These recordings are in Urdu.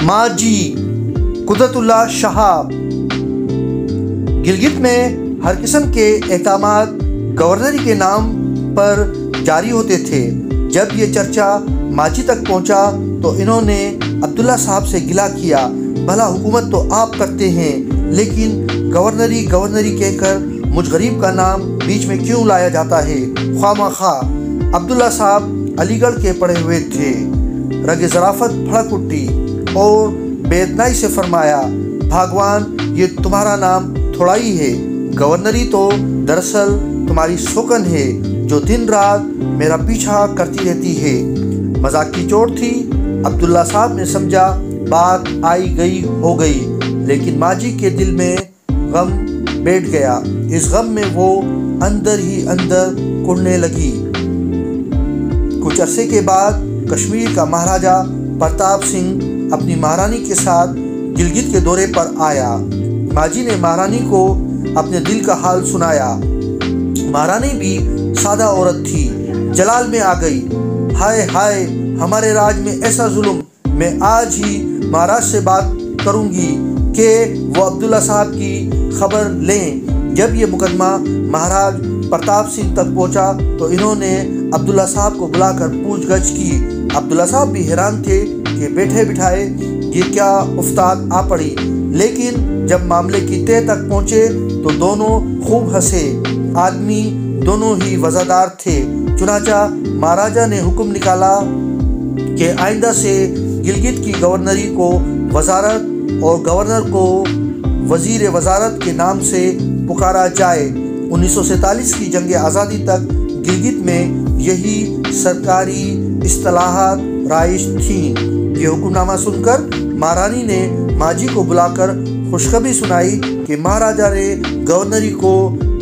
ماجی قدرت اللہ شہاب۔ گلگت میں ہر قسم کے احکامات گورنری کے نام پر جاری ہوتے تھے۔ جب یہ چرچا ماجی تک پہنچا تو انہوں نے عبداللہ صاحب سے گلہ کیا، بھلا حکومت تو آپ کرتے ہیں، لیکن گورنری کہہ کر مجھ غریب کا نام بیچ میں کیوں لایا جاتا ہے؟ خواہ مخواہ عبداللہ صاحب علی گڑھ کے پڑھے ہوئے تھے۔ رگ ظرافت بھڑک اٹھی اور بے اتنائی سے فرمایا، بھاگوان، یہ تمہارا نام تھوڑا ہی ہے، گورنری تو دراصل تمہاری سوکن ہے جو دن رات میرا پیچھا کرتی رہتی ہے۔ مذاق کی چوٹ تھی۔ عبداللہ صاحب نے سمجھا بات آئی گئی ہو گئی، لیکن ماجی کے دل میں غم بیٹھ گیا۔ اس غم میں وہ اندر ہی اندر کڑنے لگی۔ کچھ عرصے کے بعد کشمیر کا مہاراجا پرتاپ سنگھ اپنی مہارانی کے ساتھ گلگت کے دورے پر آیا۔ ماجی نے مہارانی کو اپنے دل کا حال سنایا۔ مہارانی بھی سادہ عورت تھی، جلال میں آ گئی۔ ہائے ہائے، ہمارے راج میں ایسا ظلم! میں آج ہی مہاراج سے بات کروں گی کہ وہ عبداللہ صاحب کی خبر لیں۔ جب یہ مقدمہ مہاراج پرتاپ سنگھ تک پہنچا تو انہوں نے عبداللہ صاحب کو بلا کر پوچھ گچھ کی۔ عبداللہ صاحب بھی حیران تھے کہ بیٹھے بٹھائے یہ کیا افتاد آ پڑی، لیکن جب معاملے کی تہہ تک پہنچے تو دونوں خوب ہنسے۔ آدمی دونوں ہی وزادار تھے۔ چنانچہ مہاراجا نے حکم نکالا کہ آئندہ سے گلگت کی گورنری کو وزارت اور گورنر کو وزیر وزارت کے نام سے پکارا جائے۔ 1947 کی جنگ آزادی تک گلگت میں یہی سرکاری اصطلاحات رائج تھیں۔ یہ حکم نامہ سن کر مہارانی نے ماجی کو بلا کر خوشخبری سنائی کہ مہاراجا نے گورنری کو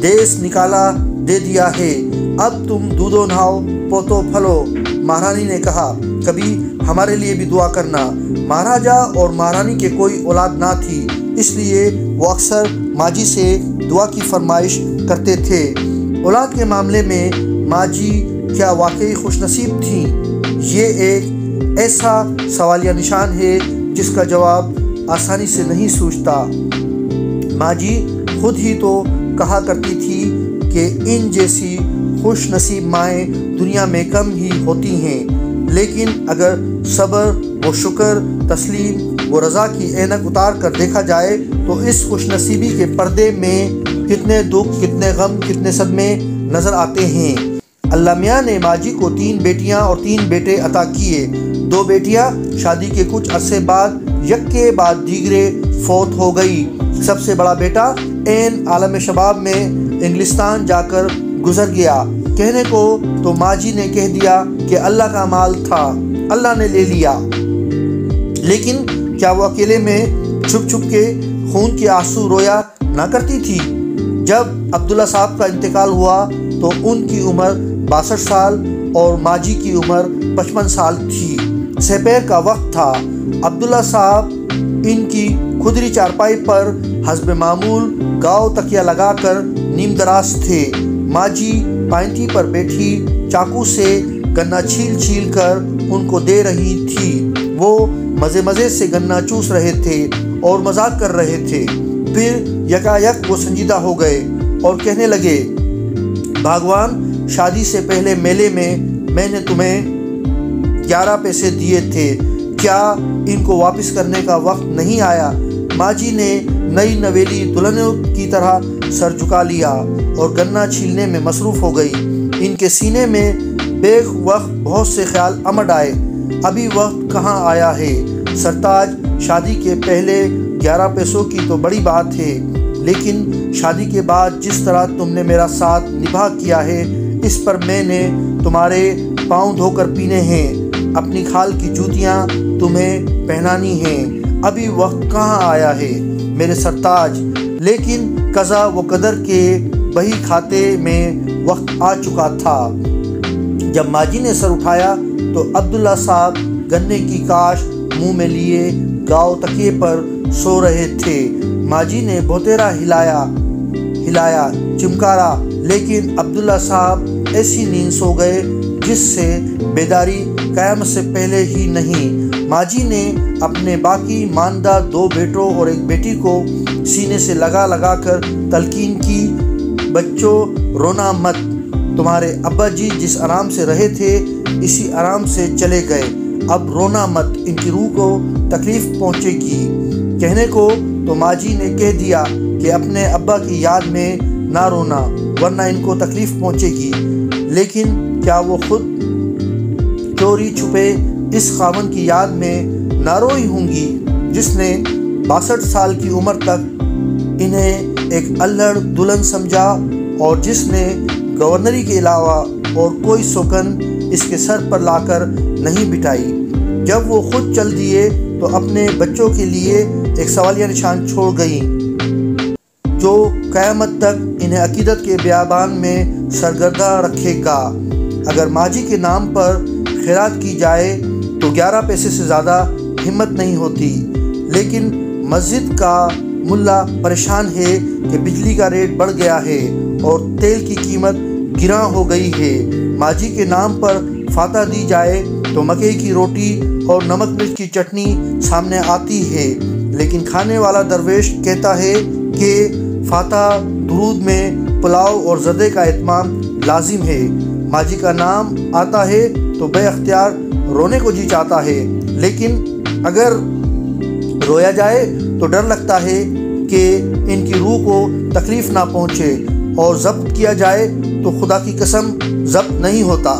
دیس نکالا دے دیا ہے، اب تم دودھو نہاؤ پوتو پھلو۔ مہارانی نے کہا، کبھی ہمارے لیے بھی دعا کرنا۔ مہاراجا اور مہارانی کے کوئی اولاد نہ تھی، اس لیے وہ اکثر ماجی سے دعا کی فرمائش کرتے تھے۔ اولاد کے معاملے میں ماجی کیا واقعی خوش نصیب تھیں؟ یہ ایک ایسا سوالیہ نشان ہے جس کا جواب آسانی سے نہیں سوچتا۔ ماجی خود ہی تو کہا کرتی تھی کہ ان جیسی خوش نصیب مائیں دنیا میں کم ہی ہوتی ہیں، لیکن اگر صبر و شکر، تسلیم و رضا کی اینک اتار کر دیکھا جائے تو اس خوش نصیبی کے پردے میں کتنے دکھ، کتنے غم، کتنے صدمے نظر آتے ہیں۔ اللہ میاں نے ماجی کو 3 بیٹیاں اور 3 بیٹے عطا کیے۔ 2 بیٹیاں شادی کے کچھ عرصے بعد یک کے بعد دیگرے فوت ہو گئی۔ سب سے بڑا بیٹا عین عالم شباب میں انگلستان جا کر گزر گیا۔ کہنے کو تو ماجی نے کہہ دیا کہ اللہ کا مال تھا، اللہ نے لے لیا، لیکن کیا وہ اکیلے میں چھپ چھپ کے خون کے آنسو رویا نہ کرتی تھی؟ جب عبداللہ صاحب کا انتقال ہوا تو ان کی عمر 62 سال اور ماجی کی عمر 55 سال تھی۔ سپہر کا وقت تھا۔ عبداللہ صاحب ان کی کھدری چارپائی پر حسب معمول گاؤ تکیہ لگا کر نیم دراز تھے۔ ماجی پائنٹی پر بیٹھی چاقو سے گنا چھیل چھیل کر ان کو دے رہی تھی۔ وہ مزے سے گنا چوس رہے تھے اور مذاق کر رہے تھے۔ پھر یکایک وہ سنجیدہ ہو گئے اور کہنے لگے، بھاگوان، شادی سے پہلے میلے میں نے تمہیں 11 پیسے دیے تھے، کیا ان کو واپس کرنے کا وقت نہیں آیا؟ ماجی نے نئی نویلی دلہنوں کی طرح سر جھکا لیا اور گنا چھیلنے میں مصروف ہو گئی۔ ان کے سینے میں بیک وقت بہت سے خیال امڈ آئے۔ ابھی وقت کہاں آیا ہے؟ سرتاج، شادی کے پہلے 11 پیسوں کی تو بڑی بات ہے، لیکن شادی کے بعد جس طرح تم نے میرا ساتھ نبھا کیا ہے، اس پر میں نے تمہارے پاؤں دھو کر پینے ہیں، اپنی کھال کی جوتیاں تمہیں پہنانی ہیں۔ ابھی وقت کہاں آیا ہے میرے سرتاج؟ لیکن قضا و قدر کے بہی کھاتے میں وقت آ چکا تھا۔ جب ماجی نے سر اٹھایا تو عبداللہ صاحب گنے کی کاش منہ میں لیے گاؤ تکیے پر سو رہے تھے۔ ماجی نے بھوتیرا ہلایا، چمکارا، لیکن عبداللہ صاحب ایسی نیند سو گئے جس سے بیداری قیامت سے پہلے ہی نہیں۔ ماجی نے اپنے باقی ماندہ 2 بیٹوں اور 1 بیٹی کو سینے سے لگا کر تلقین کی، بچوں رونا مت، تمہارے ابا جی جس آرام سے رہے تھے اسی آرام سے چلے گئے، اب رونا مت، ان کی روح کو تکلیف پہنچے گی۔ کہنے کو تو ماجی نے کہہ دیا کہ اپنے ابا کی یاد میں نہ رونا ورنہ ان کو تکلیف پہنچے گی، لیکن کیا وہ خود چوری چھپے اس خاوند کی یاد میں نہ روئی ہوں گی جس نے 62 سال کی عمر تک انہیں ایک الڑ دلہن سمجھا اور جس نے گورنری کے علاوہ اور کوئی سکن اس کے سر پر لا کر نہیں بٹھائی۔ جب وہ خود چل دیے تو اپنے بچوں کے لیے ایک سوالیہ نشان چھوڑ گئیں جو قیامت تک انہیں عقیدت کے بیابان میں سرگردہ رکھے گا۔ اگر ماجی کے نام پر خیرات کی جائے تو 11 پیسے سے زیادہ ہمت نہیں ہوتی، لیکن مسجد کا ملا پریشان ہے کہ بجلی کا ریٹ بڑھ گیا ہے اور تیل کی قیمت گراں ہو گئی ہے۔ ماجی کے نام پر فاتح دی جائے تو مکئی کی روٹی اور نمک مرچ کی چٹنی سامنے آتی ہے، لیکن کھانے والا درویش کہتا ہے کہ فاتح درود میں پلاؤ اور زردے کا اتمام لازم ہے۔ ماجی کا نام آتا ہے تو بے اختیار رونے کو جی چاہتا ہے، لیکن اگر رویا جائے تو ڈر لگتا ہے کہ ان کی روح کو تکلیف نہ پہنچے، اور ضبط کیا جائے تو خدا کی قسم ضبط نہیں ہوتا۔